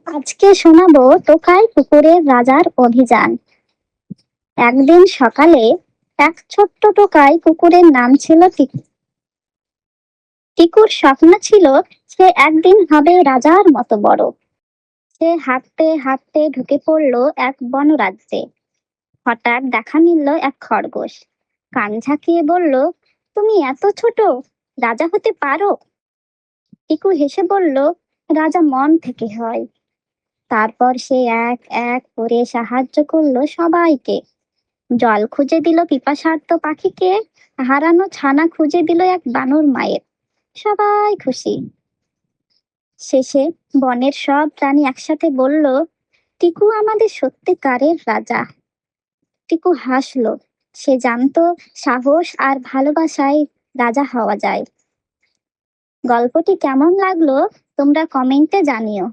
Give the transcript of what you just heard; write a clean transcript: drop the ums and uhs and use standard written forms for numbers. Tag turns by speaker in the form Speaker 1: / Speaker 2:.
Speaker 1: আজকে শোনাবো টোকাই পুকুরের রাজার অভিযান। একদিন সকালে এক ছোট্ট টোকাই পুকুরের নাম ছিল টিকু। টিকুর স্বপ্ন ছিল সে একদিন হবে রাজার মতো বড়। সে হাঁটতে হাঁটতে ঢুকে পড়লো এক বনরাজ্যে। হঠাৎ দেখা মিলল এক খরগোশ। কান ঝাঁকিয়ে বলল, তুমি এত ছোট, রাজা হতে পারো? টিকু হেসে বলল, রাজা মন থেকে হয়। তারপর সে এক এক করে সাহায্য করলো সবাইকে। জল খুঁজে দিল পিপাসার্ত পাখিকে, হারানো ছানা খুঁজে দিল এক বানর মায়ের। সবাই খুশি। শেষে বনের সব প্রাণী একসাথে বলল, টিকু আমাদের সত্যিকারের রাজা। টিকু হাসলো। সে জানতো সাহস আর ভালোবাসায় রাজা হওয়া যায়। গল্পটি কেমন লাগলো তোমরা কমেন্টে জানিও।